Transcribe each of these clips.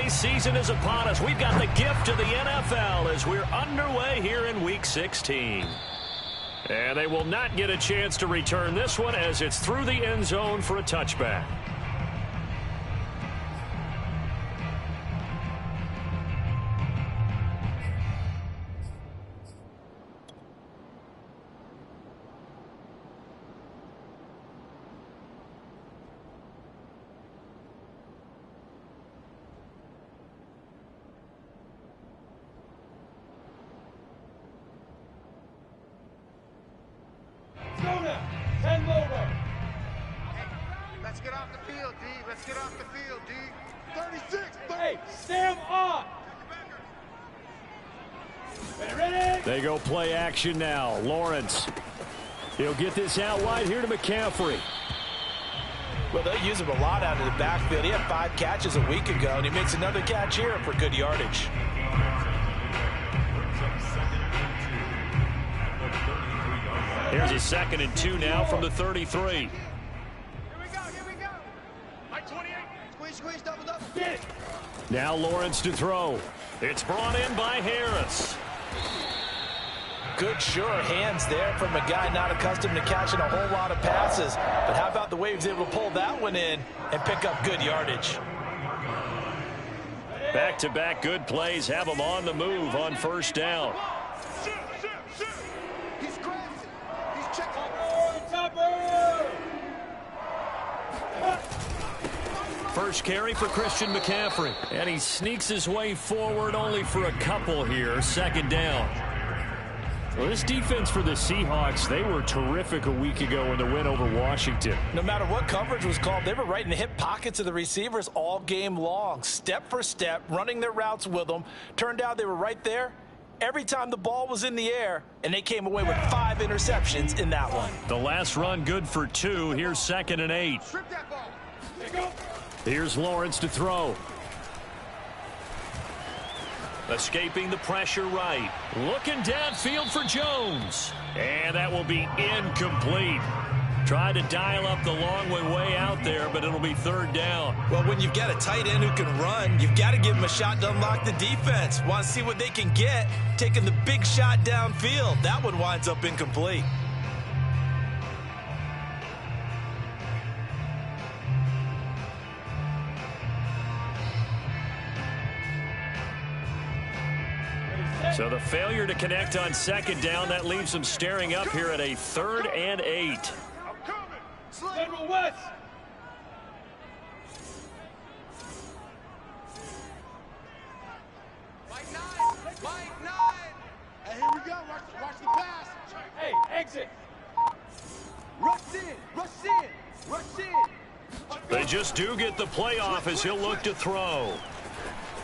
holiday season is upon us. We've got the gift of the NFL as we're underway here in Week 16. And they will not get a chance to return this one as it's through the end zone for a touchback. Let's get off the field, D. Let's get off the field, D. 36. Hey, stand on. Ready? They go play action now. Lawrence. He'll get this out wide here to McCaffrey. Well, they'll use him a lot out of the backfield. He had 5 catches a week ago, and he makes another catch here for good yardage. Here's a 2nd and 2 now from the 33. Here we go. Like 28. Squeeze, double. Get it. Now Lawrence to throw. It's brought in by Harris. Good, sure hands there from a guy not accustomed to catching a whole lot of passes. But how about the way he was able to pull that one in and pick up good yardage? Back-to-back good plays have him on the move on first down. He's crazy. He's checking. First carry for Christian McCaffrey. And he sneaks his way forward only for a couple here. 2nd down. Well, this defense for the Seahawks, they were terrific a week ago in the win over Washington. No matter what coverage was called, they were right in the hip pockets of the receivers all game long. Step for step, running their routes with them. Turned out they were right there every time the ball was in the air, and they came away with 5 interceptions in that one. The last run good for 2. Here's 2nd and 8. Strip that ball. Here's Lawrence to throw. Escaping the pressure right. Looking downfield for Jones. And that will be incomplete. Tried to dial up the long way out there, but it'll be 3rd down. Well, when you've got a tight end who can run, you've got to give him a shot to unlock the defense. Want to see what they can get, taking the big shot downfield. That one winds up incomplete. So the failure to connect on 2nd down, that leaves them staring up here at a 3rd and 8. Central West. Mike 9. And here we go. Watch the pass. Hey, exit. Rush in. They just do get the playoff as he'll look to throw.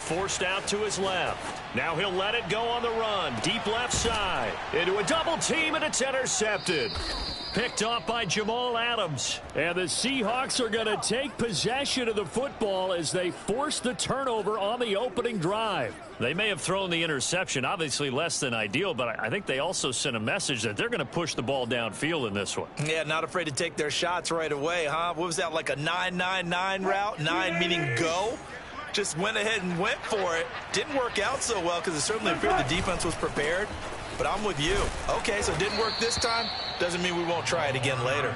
Forced out to his left. Now he'll let it go on the run. Deep left side. Into a double team, and it's intercepted. Picked off by Jamal Adams. And the Seahawks are going to take possession of the football as they force the turnover on the opening drive. They may have thrown the interception, obviously less than ideal, but I think they also sent a message that they're going to push the ball downfield in this one. Yeah, not afraid to take their shots right away, huh? What was that, like a 9-9-9 route? 9 meaning go? Just went ahead and went for it. Didn't work out so well because it certainly appeared the defense was prepared. But I'm with you. Okay, so it didn't work this time. Doesn't mean we won't try it again later.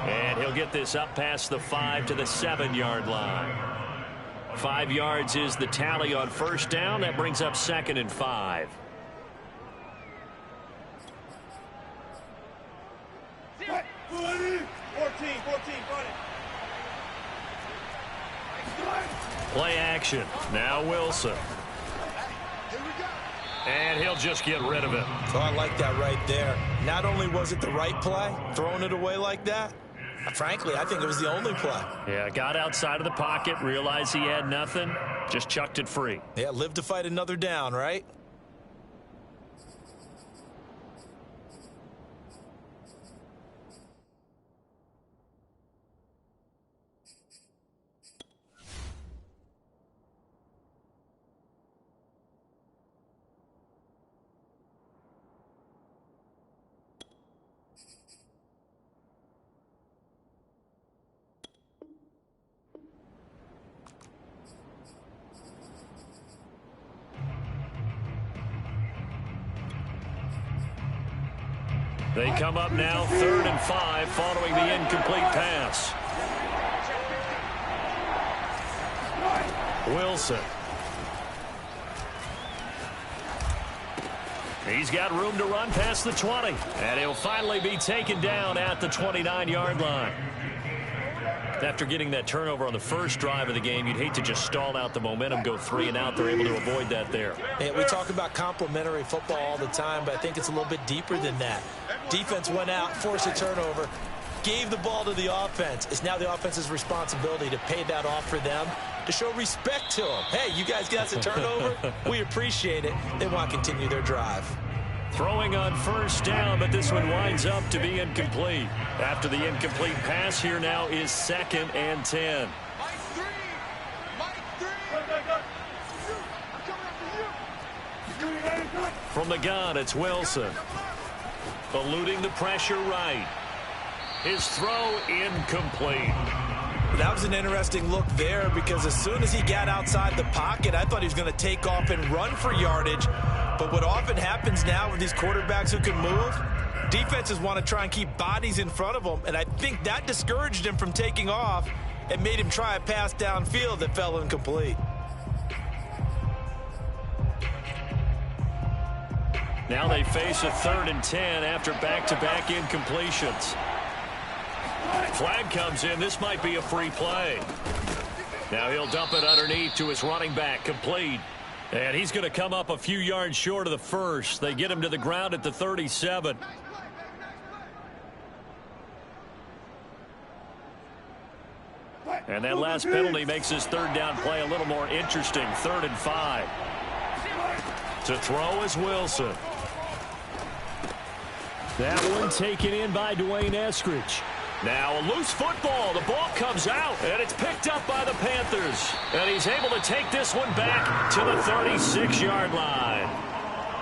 And he'll get this up past the 5 to the 7-yard line. 5 yards is the tally on first down. That brings up 2nd and 5. What? 14, 14, Play action. Now Wilson. Here we go. And he'll just get rid of it. Oh, I like that right there. Not only was it the right play, throwing it away like that, frankly, I think it was the only play. Yeah, got outside of the pocket, realized he had nothing, just chucked it free. Yeah, live to fight another down, right? They come up now 3rd and 5 following the incomplete pass. Wilson. He's got room to run past the 20. And he'll finally be taken down at the 29-yard line. After getting that turnover on the first drive of the game, you'd hate to just stall out the momentum, go 3 and out. They're able to avoid that there. Yeah, we talk about complementary football all the time, but I think it's a little bit deeper than that. Defense went out, forced a turnover, gave the ball to the offense. It's now the offense's responsibility to pay that off for them, to show respect to them. Hey, you guys got a turnover? We appreciate it. They want to continue their drive. Throwing on first down, but this one winds up to be incomplete. After the incomplete pass, here now is 2nd and 10. From the gun, it's Wilson. Eluding the pressure right. His throw incomplete. That was an interesting look there because as soon as he got outside the pocket, I thought he was going to take off and run for yardage. But what often happens now with these quarterbacks who can move, defenses want to try and keep bodies in front of them, and I think that discouraged him from taking off and made him try a pass downfield that fell incomplete. Now they face a 3rd and 10 after back-to-back incompletions. Flag comes in. This might be a free play. Now he'll dump it underneath to his running back, complete. And he's going to come up a few yards short of the first. They get him to the ground at the 37. And that last penalty makes his 3rd down play a little more interesting. 3rd and 5. To throw is Wilson. That one taken in by Dwayne Eskridge. Now a loose football. The ball comes out, and it's picked up by the Panthers. And he's able to take this one back to the 36-yard line.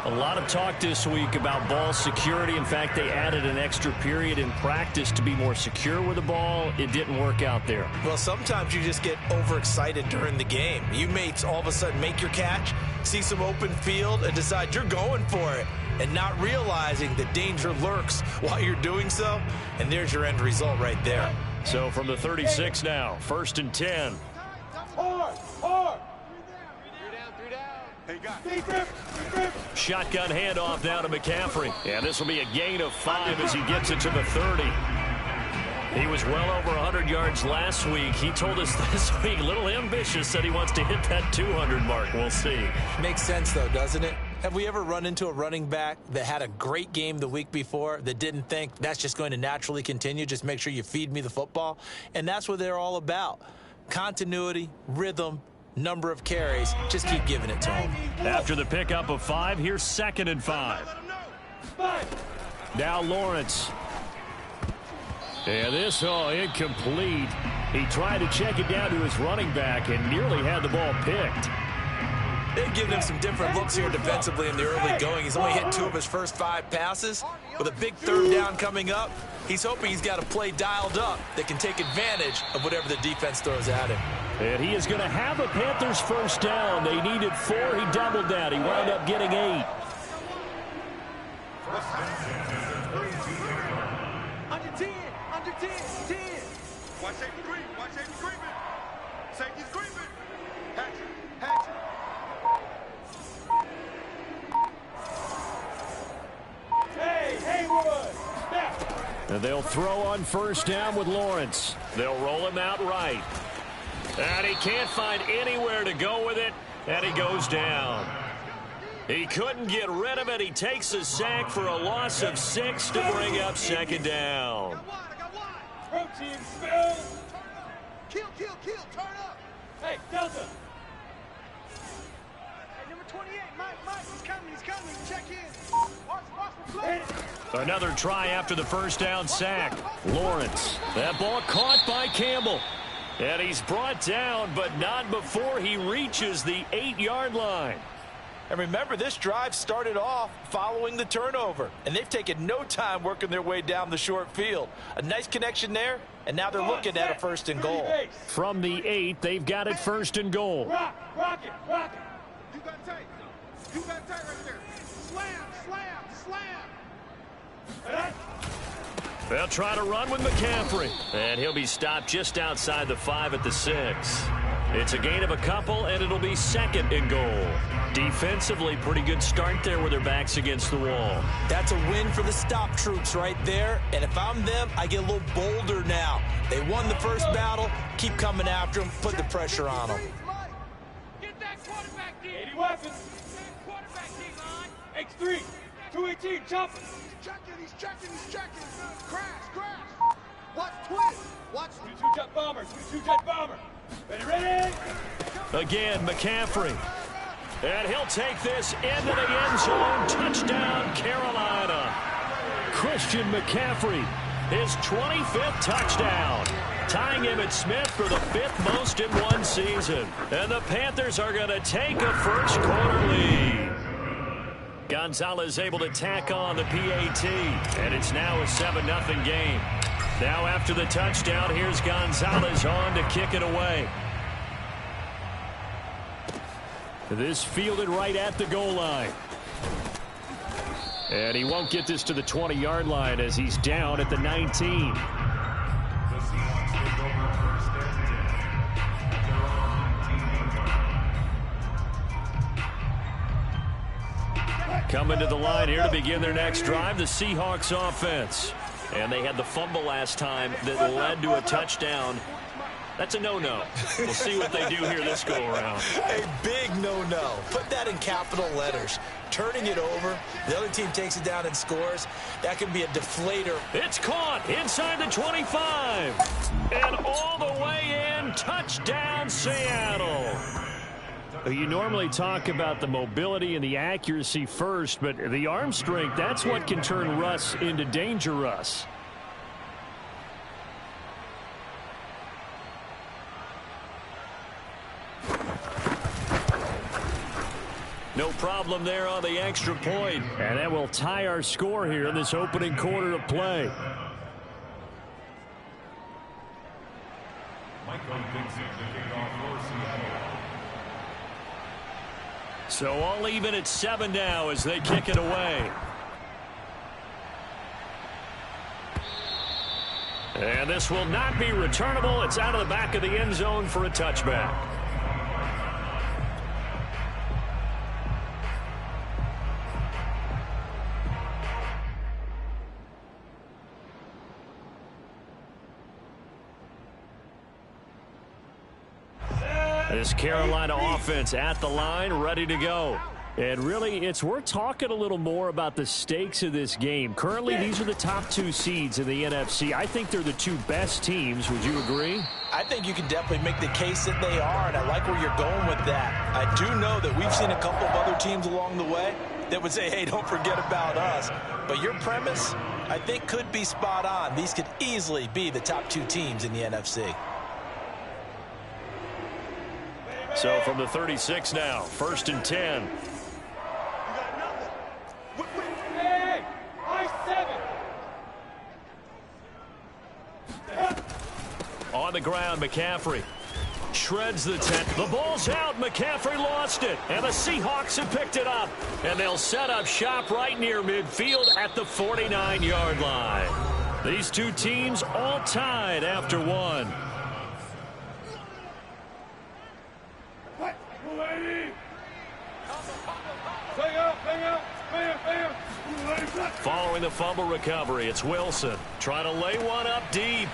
A lot of talk this week about ball security. In fact, they added an extra period in practice to be more secure with the ball. It didn't work out there. Well, sometimes you just get overexcited during the game. You may all of a sudden make your catch, see some open field, and decide you're going for it, and not realizing that danger lurks while you're doing so. And there's your end result right there. So from the 36 now, 1st and 10. Hard. Shotgun handoff now to McCaffrey. And this will be a gain of 5 as he gets it to the 30. He was well over 100 yards last week. He told us this week, a little ambitious, said he wants to hit that 200 mark. We'll see. Makes sense, though, doesn't it? Have we ever run into a running back that had a great game the week before that didn't think that's just going to naturally continue? Just make sure you feed me the football. And that's what they're all about. Continuity, rhythm, number of carries. Just keep giving it to him. After the pickup of 5, here's 2nd and 5. Now Lawrence. And this, incomplete. He tried to check it down to his running back and nearly had the ball picked. They've given him some different looks here defensively in the early going. He's only hit 2 of his first 5 passes. With a big 3rd down coming up, he's hoping he's got a play dialed up that can take advantage of whatever the defense throws at him. And he is going to have the Panthers' first down. They needed 4. He doubled that. He wound up getting 8. Under 10. Watch safety creeping. Safety's creeping. Hatch. And they'll throw on first down with Lawrence. They'll roll him out right. And he can't find anywhere to go with it, and he goes down. He couldn't get rid of it. He takes a sack for a loss of 6 to bring up 2nd down. Protein spill. Kill. Turn up. Hey, Delta. Hey, number 28, Mike, he's coming. Check in. Watch the play. Another try after the first down sack. Lawrence. That ball caught by Campbell. And he's brought down, but not before he reaches the 8-yard line. And remember, this drive started off following the turnover, and they've taken no time working their way down the short field. A nice connection there, and now they're looking at a 1st and goal. From the 8, they've got it 1st and goal. Rock it. You got tight right there. Slam. That They'll try to run with McCaffrey. And he'll be stopped just outside the 5 at the 6. It's a gain of a couple, and it'll be 2nd and goal. Defensively, pretty good start there with their backs against the wall. That's a win for the stop troops right there. And if I'm them, I get a little bolder now. They won the first battle. Keep coming after them. Put the pressure on them. Get that quarterback D. 80 weapons. Quarterback D line. X3. 218. Jumping. He's checking. Crash. Watch twist. Watch. 22 jet bomber. 22 jet bomber. Ready. Again, McCaffrey. And he'll take this into the end zone. Touchdown, Carolina. Christian McCaffrey, his 25th touchdown, tying Emmitt Smith for the 5th most in one season. And the Panthers are going to take a first quarter lead. Gonzalez able to tack on the PAT, and it's now a 7-0 game. Now after the touchdown, here's Gonzalez on to kick it away. This fielded right at the goal line. And he won't get this to the 20-yard line as he's down at the 19. Coming to the line here to begin their next drive, the Seahawks offense. And they had the fumble last time that led to a touchdown. That's a no-no. We'll see what they do here this go-around. A big no-no. Put that in capital letters. Turning it over, the other team takes it down and scores. That can be a deflator. It's caught inside the 25. And all the way in, touchdown Seattle. You normally talk about the mobility and the accuracy first, but the arm strength, that's what can turn Russ into danger Russ. No problem there on the extra point. And that will tie our score here in this opening quarter of play. So all even at 7 now as they kick it away. And this will not be returnable. It's out of the back of the end zone for a touchback. This Carolina offense at the line, ready to go. And really, it's worth talking a little more about the stakes of this game. Currently, these are the top 2 seeds in the NFC. I think they're the 2 best teams. Would you agree? I think you can definitely make the case that they are, and I like where you're going with that. I do know that we've seen a couple of other teams along the way that would say, hey, don't forget about us. But your premise, I think, could be spot on. These could easily be the top 2 teams in the NFC. So from the 36 now, 1st and 10. Hey, I-7. On the ground, McCaffrey shreds the 10. The ball's out. McCaffrey lost it. And the Seahawks have picked it up. And they'll set up shop right near midfield at the 49-yard line. These 2 teams all tied after 1. Following the fumble recovery, it's Wilson trying to lay one up deep.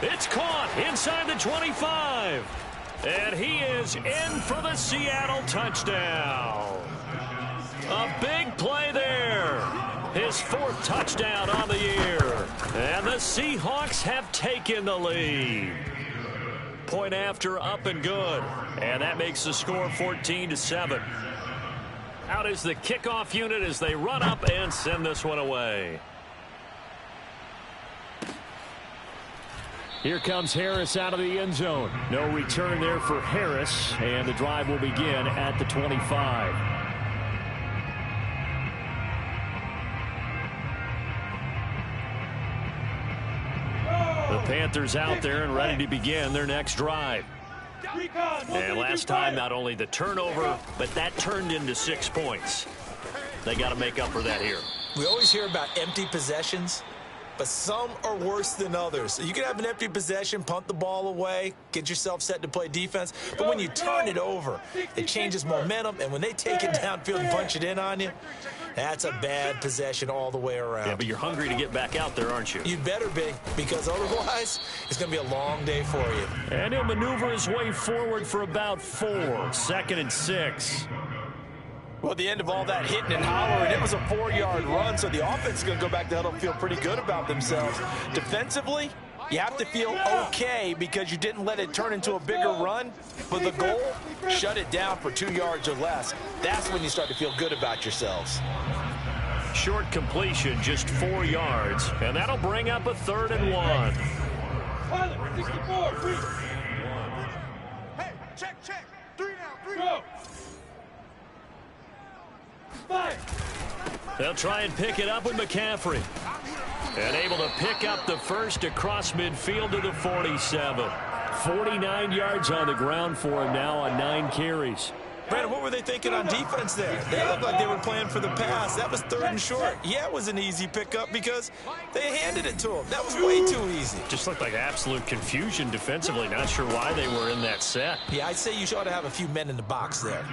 It's caught inside the 25. And he is in for the Seattle touchdown. A big play there. His 4th touchdown on the year. And the Seahawks have taken the lead. Point after, up and good. And that makes the score 14-7. Out is the kickoff unit as they run up and send this one away. Here comes Harris out of the end zone. No return there for Harris, and the drive will begin at the 25. The Panthers out there and ready to begin their next drive. And last time, not only the turnover, but that turned into 6 points. They got to make up for that here. We always hear about empty possessions. but some are worse than others. So you can have an empty possession, punt the ball away, get yourself set to play defense, but when you turn it over, it changes momentum, and when they take it downfield and punch it in on you, that's a bad possession all the way around. Yeah, but you're hungry to get back out there, aren't you? You'd better be, because otherwise it's going to be a long day for you. And he'll maneuver his way forward for about 4. 2nd and 6. Well, at the end of all that hitting and hollering, it was a 4-yard run, so the offense is going to go back to huddle and feel pretty good about themselves. Defensively, you have to feel okay because you didn't let it turn into a bigger run, but the goal, shut it down for 2 yards or less. That's when you start to feel good about yourselves. Short completion, just 4 yards, and that'll bring up a 3rd and 1. Pilot, 64, 3. Hey, check. 3 now, 3. Go. 5. They'll try and pick it up with McCaffrey. And able to pick up the first across midfield to the 47. 49 yards on the ground for him now on 9 carries. Brandon, what were they thinking on defense there? They looked like they were playing for the pass. That was 3rd and short. Yeah, it was an easy pickup because they handed it to him. That was way too easy. Just looked like absolute confusion defensively. Not sure why they were in that set. Yeah, I'd say you ought to have a few men in the box there.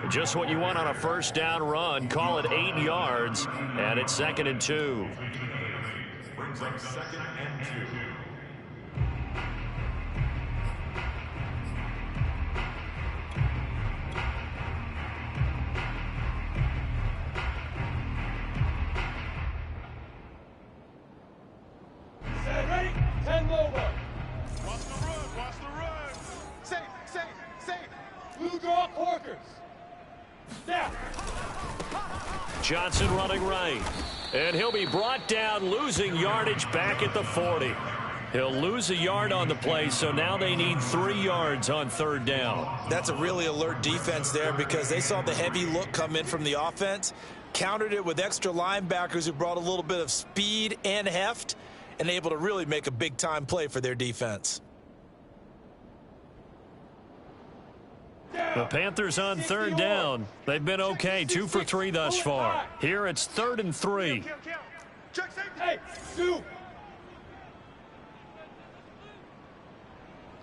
Just what you want on a first down run. Call it 8 yards, and it's 2nd and 2. Brings up 2nd and 2. Set, ready? 10 low one. Watch the run. Safe. Blue draw Corkers. Now. Johnson running right. And he'll be brought down, losing yardage back at the 40. He'll lose a yard on the play, so now they need 3 yards on 3rd down. That's a really alert defense there because they saw the heavy look come in from the offense, countered it with extra linebackers who brought a little bit of speed and heft, and able to really make a big-time play for their defense. The Panthers on 3rd down. They've been okay, 2 for 3 thus far. Here it's 3rd and 3. Count. Check safety. Hey, 2.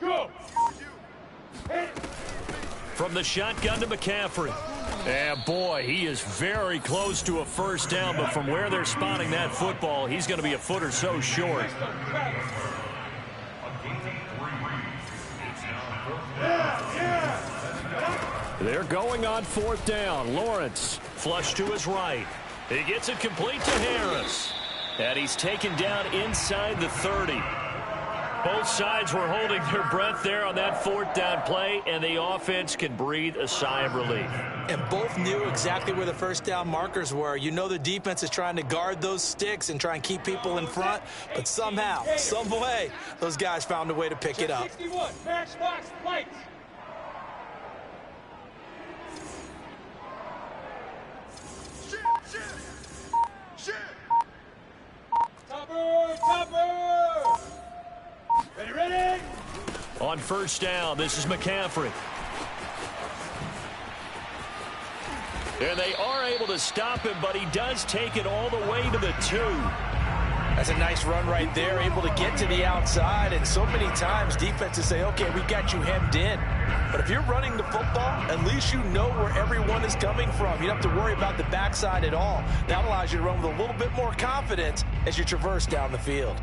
Go. From the shotgun to McCaffrey. And boy, he is very close to a first down, but from where they're spotting that football, he's going to be a foot or so short. They're going on 4th down. Lawrence, flush to his right. He gets it complete to Harris. And he's taken down inside the 30. Both sides were holding their breath there on that 4th down play, and the offense can breathe a sigh of relief. And both knew exactly where the first down markers were. You know the defense is trying to guard those sticks and try and keep people in front, but somehow, some way, those guys found a way to pick it up. 61, Matchbox lights. Shit. Topper. Ready. On first down, this is McCaffrey. And they are able to stop him, but he does take it all the way to the 2. That's a nice run right there, able to get to the outside, and so many times defenses say, okay, we got you hemmed in. But if you're running the football, at least you know where everyone is coming from. You don't have to worry about the backside at all. That allows you to run with a little bit more confidence as you traverse down the field.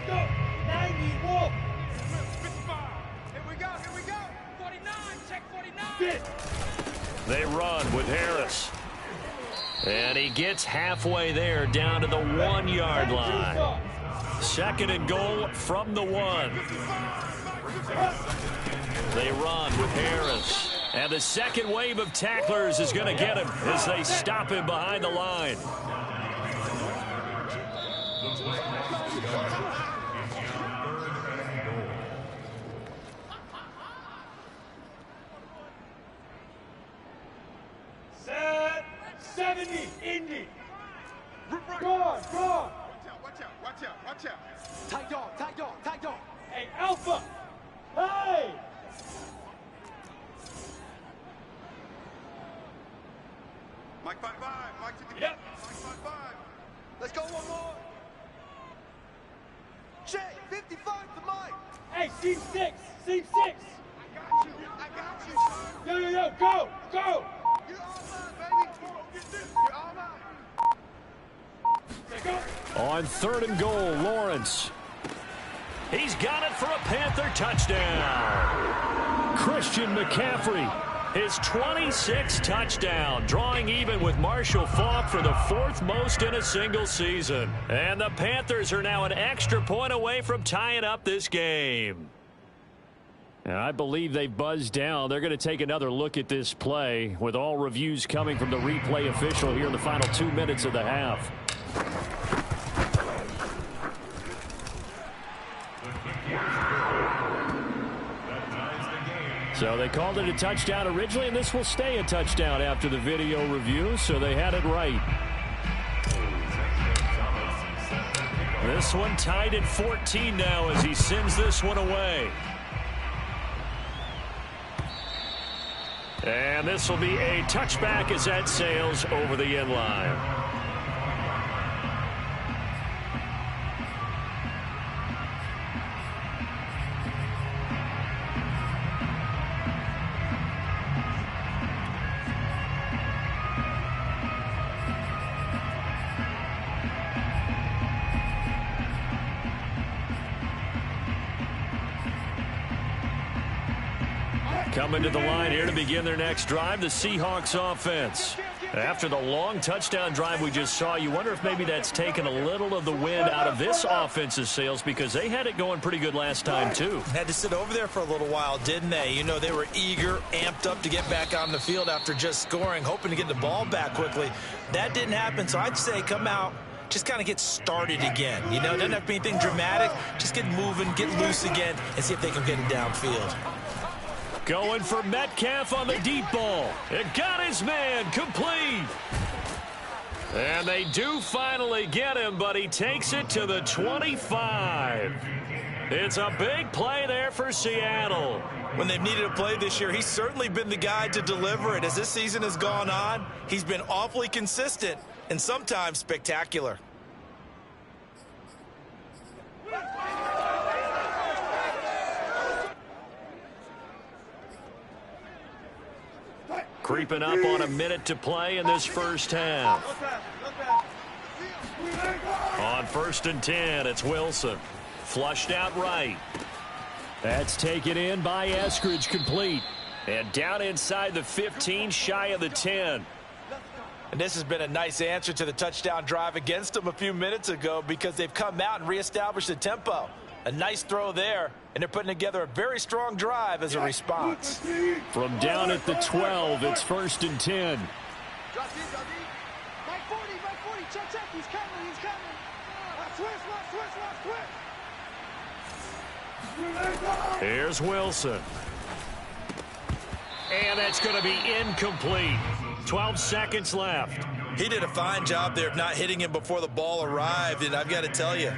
Go. 91. 55. Here we go. 49. Check 49. They run with Harris. And he gets halfway there down to the 1-yard line. 2nd and goal from the 1. They run with Harris. And the second wave of tacklers is going to get him as they stop him behind the line. Set. 70. Indy. Go on. Watch out. Tight dog. Hey, Alpha. Hey. Mike 5-5. Mike to the Yep. Mike 5-5. Let's go one more. Jay, 55 to Mike. Hey, seam 6. Seam 6. I got you. I got you, son. Yo, yo, yo, go, go. You're all mine, baby. You're all mine. There go. On 3rd and goal, Lawrence. He's got it for a Panther touchdown. Christian McCaffrey, his 26th touchdown, drawing even with Marshall Faulk for the 4th most in a single season. And the Panthers are now an extra point away from tying up this game. And I believe they buzzed down. They're going to take another look at this play with all reviews coming from the replay official here in the final 2 minutes of the half. So they called it a touchdown originally, and this will stay a touchdown after the video review, so they had it right. This one tied at 14 now as he sends this one away. And this will be a touchback as that sails over the end line. Coming to the line here to begin their next drive, the Seahawks offense. After the long touchdown drive we just saw, you wonder if maybe that's taken a little of the wind out of this offense's sails because they had it going pretty good last time too. Had to sit over there for a little while, didn't they? You know, they were eager, amped up to get back on the field after just scoring, hoping to get the ball back quickly. That didn't happen, so I'd say come out, just kind of get started again. You know, it doesn't have to be anything dramatic. Just get moving, get loose again, and see if they can get it downfield. Going for Metcalf on the deep ball. It got his man complete. And they do finally get him, but he takes it to the 25. It's a big play there for Seattle. When they've needed a play this year, he's certainly been the guy to deliver it. As this season has gone on, he's been awfully consistent and sometimes spectacular. Creeping up on a minute to play in this first half. On 1st and 10, it's Wilson. Flushed out right. That's taken in by Eskridge, complete. And down inside the 15, shy of the 10. And this has been a nice answer to the touchdown drive against them a few minutes ago because they've come out and reestablished the tempo. A nice throw there, and they're putting together a very strong drive as a response. From down at the 12, it's 1st and 10. Drop deep, drop deep. Mike 40, check, he's coming, he's coming. Switch. Here's Wilson. And that's going to be incomplete. 12 seconds left. He did a fine job there of not hitting him before the ball arrived, and I've got to tell you,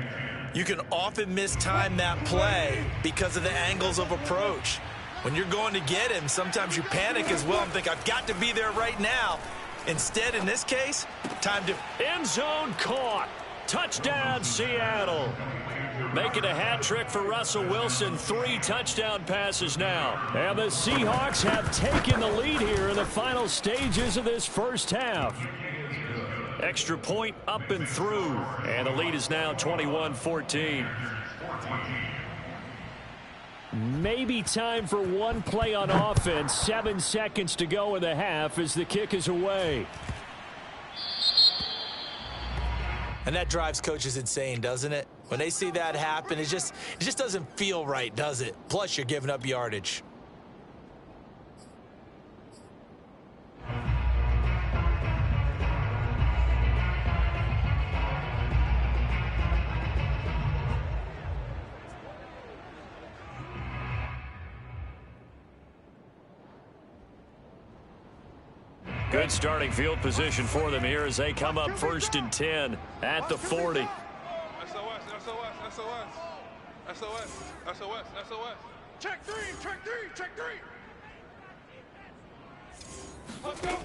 you can often mistime that play because of the angles of approach. When you're going to get him, sometimes you panic as well and think, I've got to be there right now. Instead, in this case, time to... End zone caught. Touchdown, Seattle. Making a hat trick for Russell Wilson. 3 touchdown passes now. And the Seahawks have taken the lead here in the final stages of this first half. Extra point up and through. And the lead is now 21-14. Maybe time for one play on offense. 7 seconds to go in the half as the kick is away. And that drives coaches insane, doesn't it? When they see that happen, it just doesn't feel right, does it? Plus, you're giving up yardage. Good starting field position for them here as they come up 1st and 10 at the 40. SOS. Check three. Let's go.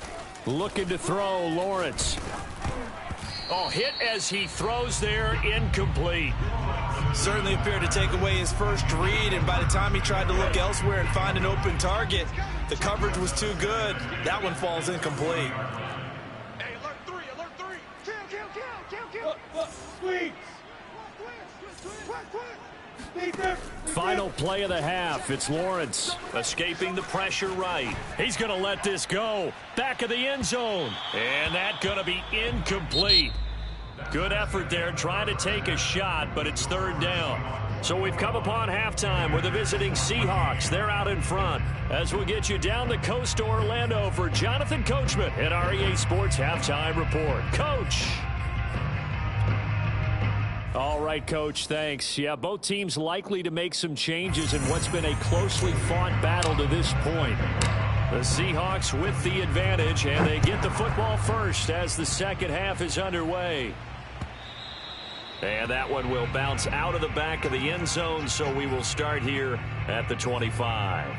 Looking to throw, Lawrence. Oh, hit as he throws there, incomplete. Certainly appeared to take away his first read, and by the time he tried to look elsewhere and find an open target, the coverage was too good. That one falls incomplete. Hey, alert three. Kill. Squeeze. Quick. Final play of the half. It's Lawrence escaping the pressure right. He's going to let this go. Back of the end zone. And that's going to be incomplete. Good effort there trying to take a shot, but it's third down. So we've come upon halftime with the visiting Seahawks. They're out in front as we'll get you down the coast to Orlando for Jonathan Coachman at our EA Sports Halftime Report. Coach. All right, Coach, thanks. Yeah, both teams likely to make some changes in what's been a closely fought battle to this point. The Seahawks with the advantage, and they get the football first as the second half is underway. And that one will bounce out of the back of the end zone, so we will start here at the 25.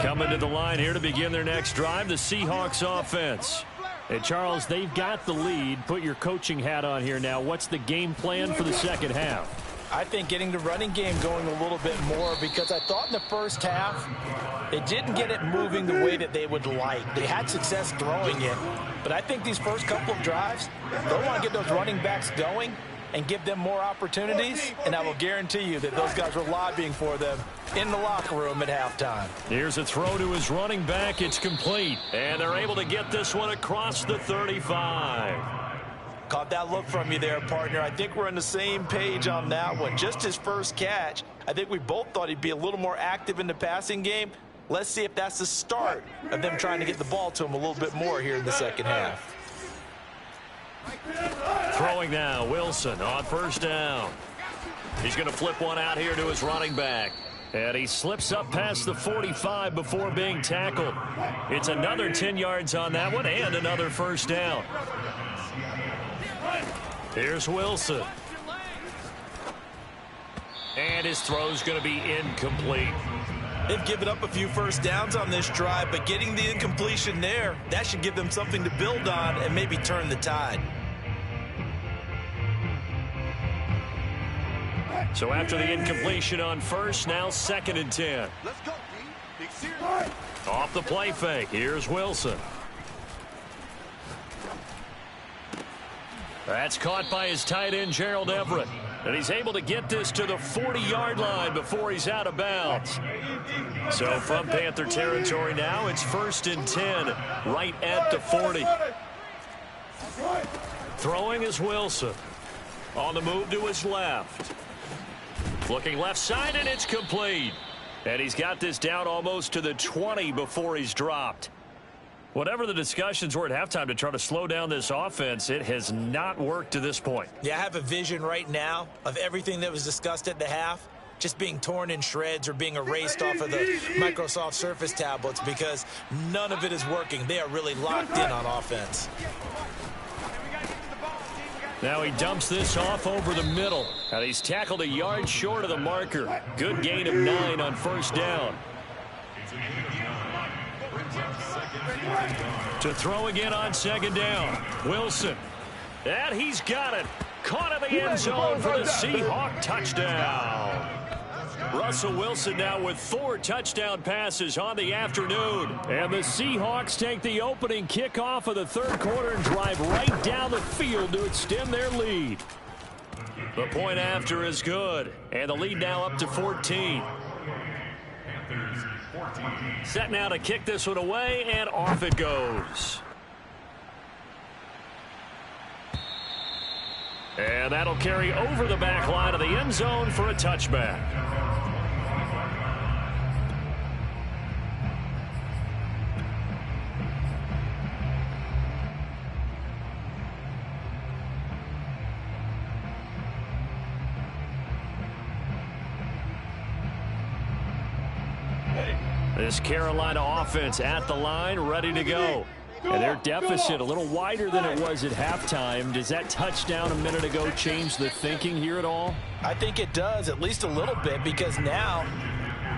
Coming to the line here to begin their next drive, the Seahawks offense. Hey, Charles, they've got the lead. Put your coaching hat on here now. What's the game plan for the second half? I think getting the running game going a little bit more, because I thought in the first half they didn't get it moving the way that they would like. They had success throwing it, but I think these first couple of drives, they'll want to get those running backs going and give them more opportunities, and I will guarantee you that those guys were lobbying for them in the locker room at halftime. Here's a throw to his running back. It's complete, and they're able to get this one across the 35. Caught that look from you there, partner. I think we're on the same page on that one. Just his first catch, I think we both thought he'd be a little more active in the passing game. Let's see if that's the start of them trying to get the ball to him a little bit more here in the second half. Throwing now, Wilson on first down. He's going to flip one out here to his running back. And he slips up past the 45 before being tackled. It's another 10 yards on that one and another first down. Here's Wilson. And his throw's going to be incomplete. They've given up a few first downs on this drive, but getting the incompletion there, that should give them something to build on and maybe turn the tide. So after the incompletion on first, now 2nd and 10. Let's go, D. Big series. Off the play fake, here's Wilson. That's caught by his tight end, Gerald Everett. And he's able to get this to the 40-yard line before he's out of bounds. So from Panther territory now, it's 1st and 10, right at the 40. Throwing is Wilson. On the move to his left. Looking left side, and it's complete. And he's got this down almost to the 20 before he's dropped. Whatever the discussions were at halftime to try to slow down this offense, it has not worked to this point. Yeah, I have a vision right now of everything that was discussed at the half just being torn in shreds or being erased off of the Microsoft Surface tablets, because none of it is working. They are really locked in on offense. Now he dumps this off over the middle, and he's tackled a yard short of the marker. Good gain of 9 on first down. To throw again on 2nd down. Wilson. And he's got it. Caught in the end zone for the Seahawk touchdown. Russell Wilson now with 4 touchdown passes on the afternoon. And the Seahawks take the opening kickoff of the third quarter and drive right down the field to extend their lead. The point after is good. And the lead now up to 14. Set now to kick this one away, and off it goes. And that'll carry over the back line of the end zone for a touchback. This Carolina offense at the line, ready to go. And their deficit a little wider than it was at halftime. Does that touchdown a minute ago change the thinking here at all? I think it does, at least a little bit, because now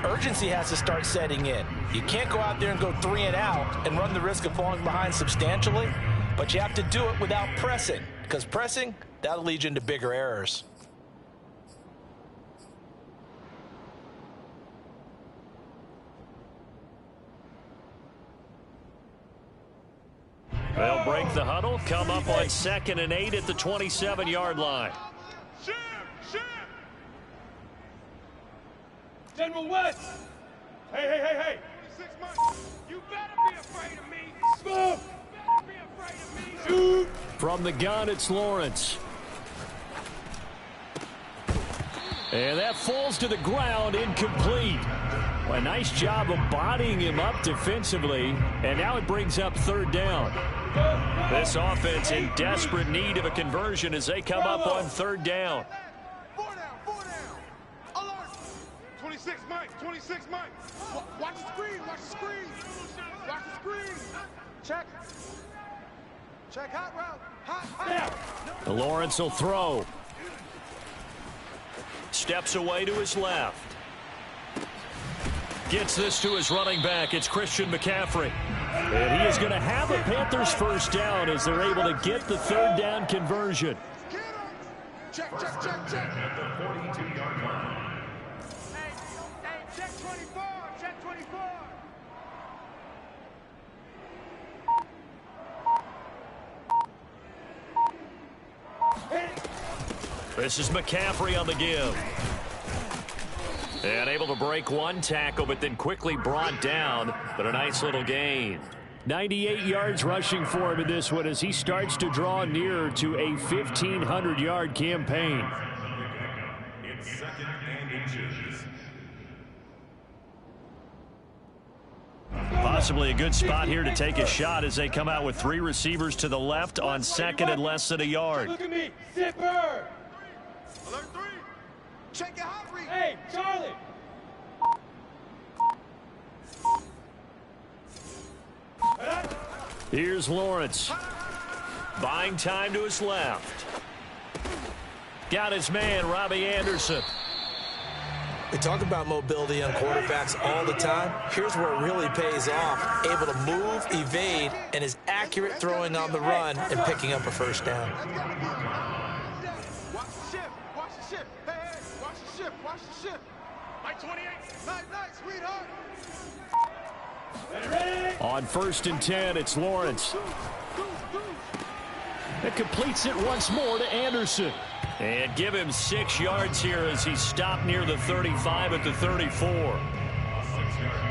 urgency has to start setting in. You can't go out there and go 3 and out and run the risk of falling behind substantially, but you have to do it without pressing, because pressing, that'll lead you into bigger errors. They'll break the huddle, come up on 2nd and 8 at the 27-yard line. Ship! General West! Hey! 6 months. You better be afraid of me! Smoke! You better be afraid of me! Shoot! From the gun, it's Lawrence. And that falls to the ground, incomplete. A nice job of bodying him up defensively, and now it brings up 3rd down. This offense in desperate need of a conversion as they come up on 3rd down. 4 down. Alert. 26 Mike. Watch the screen. Watch the screen. Check hot route. Hot. Lawrence will throw. Steps away to his left. Gets this to his running back. It's Christian McCaffrey. And he is going to have a Panthers 1st down as they're able to get the 3rd down conversion. Check. At the 42-yard line. Hey, check 24. This is McCaffrey on the give. And able to break 1 tackle, but then quickly brought down. But a nice little gain. 98 yards rushing for him in this one as he starts to draw nearer to a 1,500-yard campaign. It's 2nd and inches. Possibly a good spot here to take a shot as they come out with 3 receivers to the left on 2nd and less than a yard. Look at me! Zipper! Alert 3. Check your hot read. Hey, Charlie! Here's Lawrence. Buying time to his left. Got his man, Robbie Anderson. We talk about mobility on quarterbacks all the time. Here's where it really pays off. Able to move, evade, and is accurate throwing on the run and picking up a 1st down. Watch the ship. Hey, watch the ship. Mike 28! Nice, sweetheart. On 1st and 10, it's Lawrence. It completes it once more to Anderson. And give him 6 yards here as he stopped near the 35 at the 34. 6-yard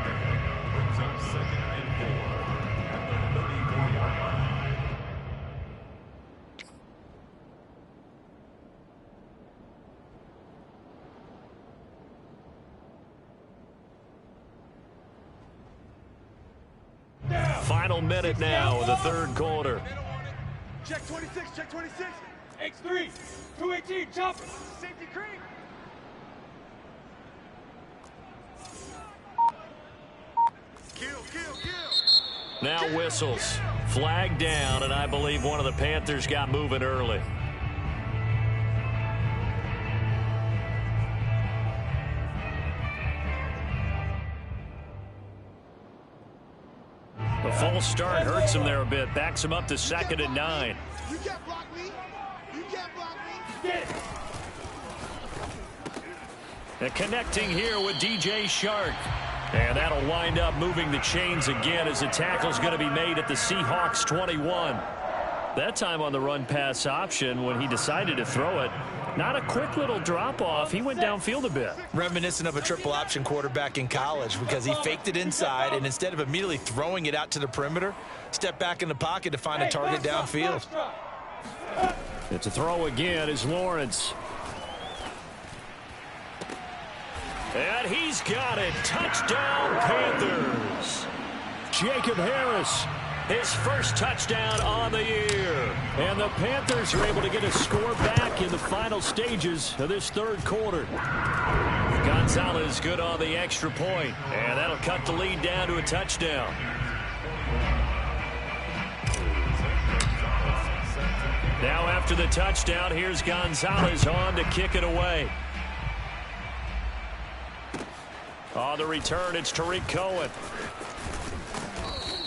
pickup brings up 2nd and 4 at the 34-yard line. Final minute now of the 3rd quarter. Check 26. X3! 218, jump! Safety creek. Kill. Now whistles. Flag down, and I believe one of the Panthers got moving early. The false start hurts him there a bit. Backs him up to 2nd and 9. You can't block me. Get it! And connecting here with DJ Shark. And that'll wind up moving the chains again as the tackle's going to be made at the Seahawks 21. That time on the run pass option when he decided to throw it. Not a quick little drop off. He went downfield a bit. Reminiscent of a triple option quarterback in college because he faked it inside and instead of immediately throwing it out to the perimeter, stepped back in the pocket to find a target downfield. It's a throw again is Lawrence. And he's got it. Touchdown, Panthers. Jacob Harris, his 1st touchdown on the year. And the Panthers are able to get a score back in the final stages of this 3rd quarter. Gonzalez good on the extra point, and that'll cut the lead down to a touchdown. Now after the touchdown, here's Gonzalez on to kick it away. On the return, it's Tariq Cohen.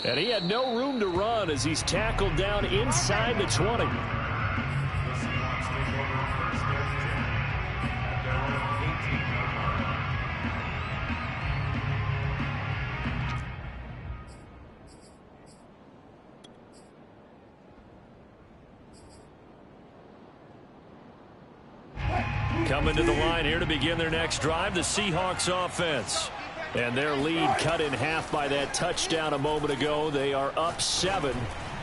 And he had no room to run as he's tackled down inside the 20. Coming to the line here to begin their next drive, the Seahawks offense. And their lead cut in half by that touchdown a moment ago. They are up 7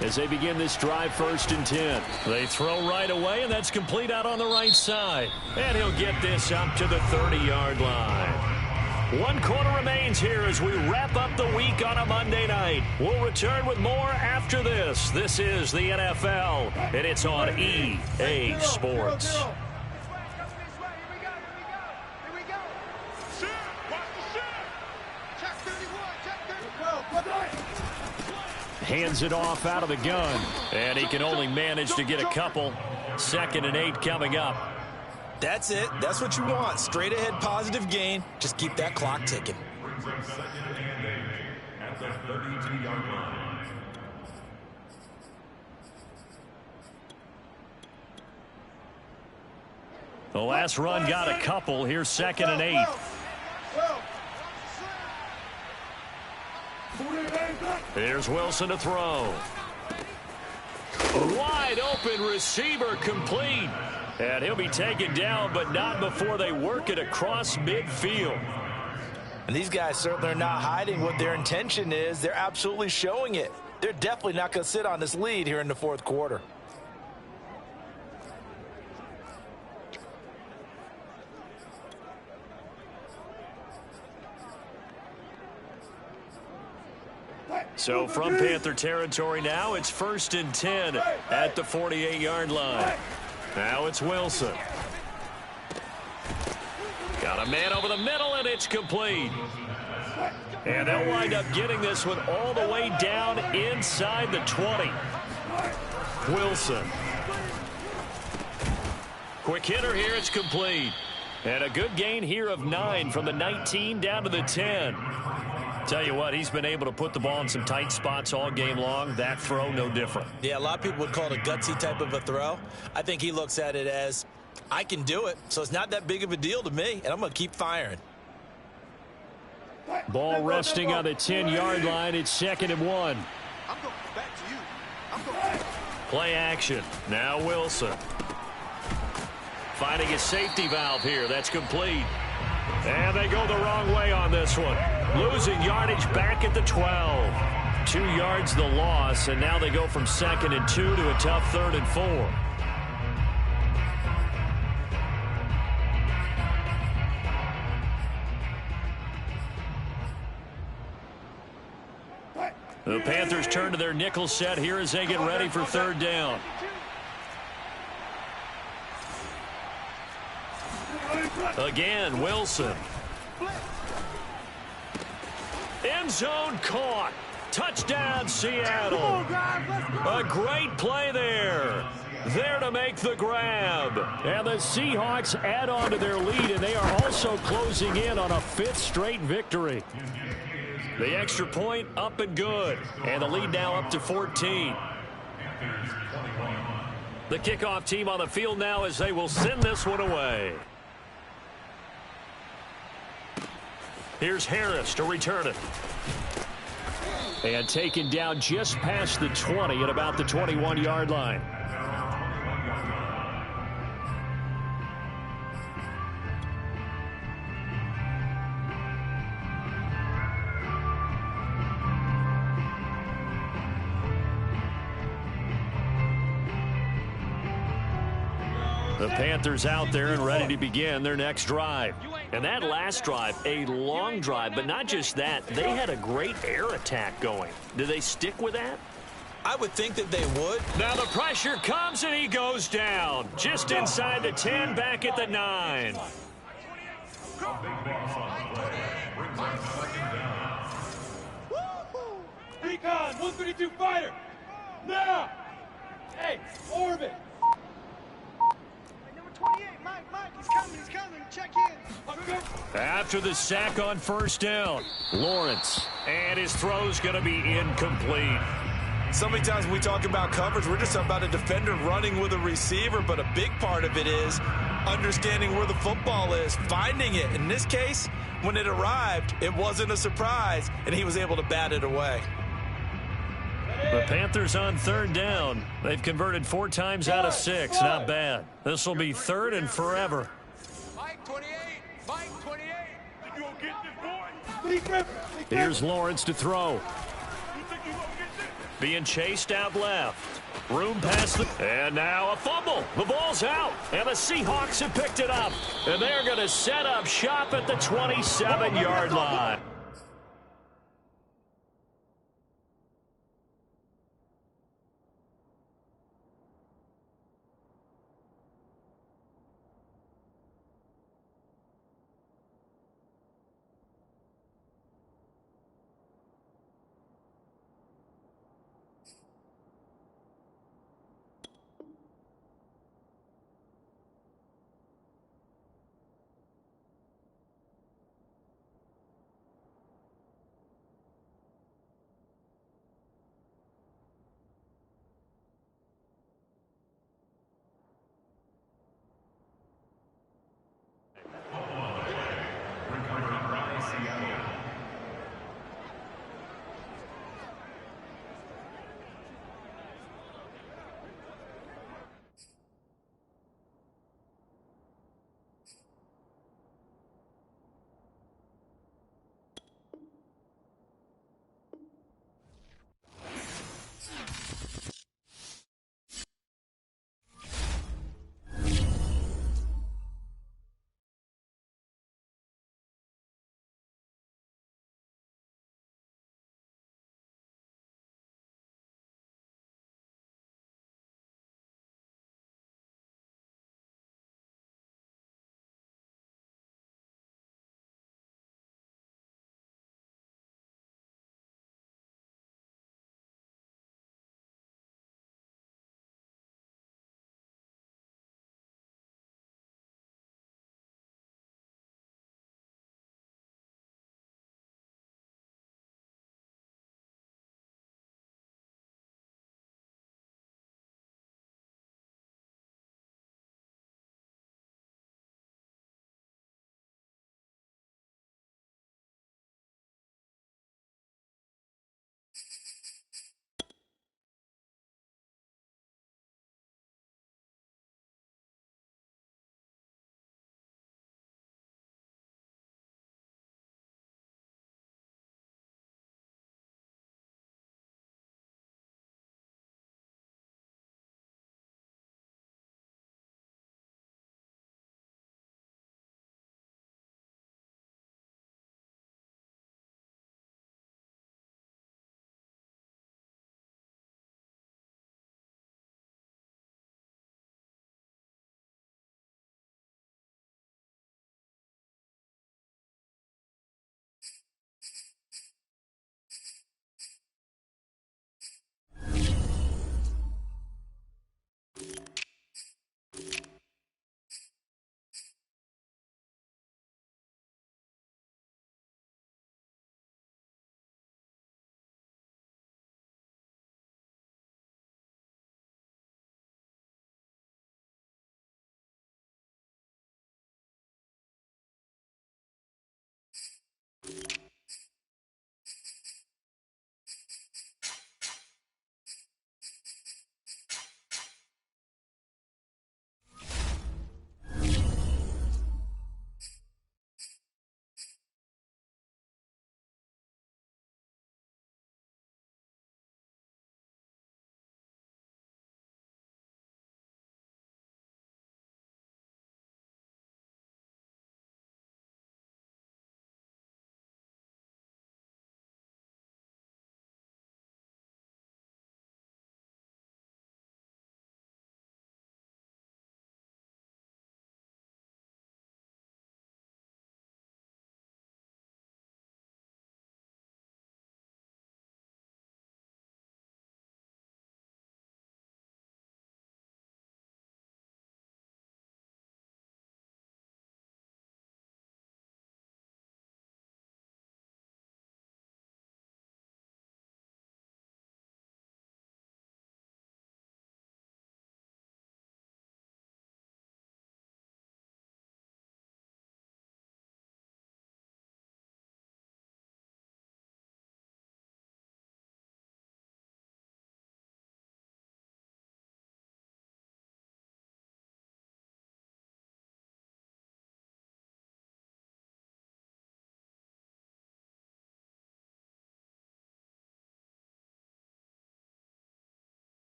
as they begin this drive, 1st and 10. They throw right away, and that's complete out on the right side. And he'll get this up to the 30-yard line. 1 quarter remains here as we wrap up the week on a Monday night. We'll return with more after this. This is the NFL, and it's on EA Sports. Hands it off out of the gun, and he can only manage to get a couple. 2nd and 8 coming up. That's it. That's what you want. Straight ahead positive gain. Just keep that clock ticking. At the 32-yard line. The last run got a couple. Here's 2nd and 8. Here's Wilson to throw. Wide open receiver complete. And he'll be taken down, but not before they work it across midfield. And these guys certainly are not hiding what their intention is. They're absolutely showing it. They're definitely not going to sit on this lead here in the 4th quarter. So from Panther territory now, it's 1st and 10 at the 48-yard line. Now it's Wilson. Got a man over the middle, and it's complete. And they'll wind up getting this one all the way down inside the 20. Wilson. Quick hitter here, it's complete. And a good gain here of 9 from the 19 down to the 10. Tell you what, he's been able to put the ball in some tight spots all game long. That throw, no different. Yeah, a lot of people would call it a gutsy type of a throw. I think he looks at it as, I can do it, so it's not that big of a deal to me, and I'm going to keep firing. Ball resting on the 10-yard line. It's 2nd and 1. I'm going back to you. I'm going. Play action. Now Wilson. Finding a safety valve here. That's complete. And they go the wrong way on this one. Losing yardage back at the 12. 2 yards the loss, and now they go from 2nd and 2 to a tough 3rd and 4. The Panthers turn to their nickel set here as they get ready for 3rd down. Again, Wilson. End zone caught. Touchdown, Seattle. A great play there. There to make the grab. And the Seahawks add on to their lead, and they are also closing in on a 5th straight victory. The extra point up and good. And the lead now up to 14. The kickoff team on the field now as they will send this one away. Here's Harris to return it. And taken down just past the 20 at about the 21-yard line. The Panthers out there and ready to begin their next drive. And that last drive, a long drive, but not just that. They had a great air attack going. Do they stick with that? I would think that they would. Now the pressure comes, and he goes down. Just inside the 10, back at the 9. 132 fighter. Now. Hey, Orbit. Number 28, Mike, he's coming, check in. After the sack on first down, Lawrence. And his throw's going to be incomplete. So many times when we talk about coverage, we're just talking about a defender running with a receiver, but a big part of it is understanding where the football is, finding it. In this case, when it arrived, it wasn't a surprise, and he was able to bat it away. The Panthers on third down. They've converted 4 times out of 6. Not bad. This will be third and forever. Mike 28. Mike 28. You gonna get this, boy? Here's Lawrence to throw. Being chased out left. Room past the... And now a fumble. The ball's out. And the Seahawks have picked it up. And they're going to set up shop at the 27-yard line.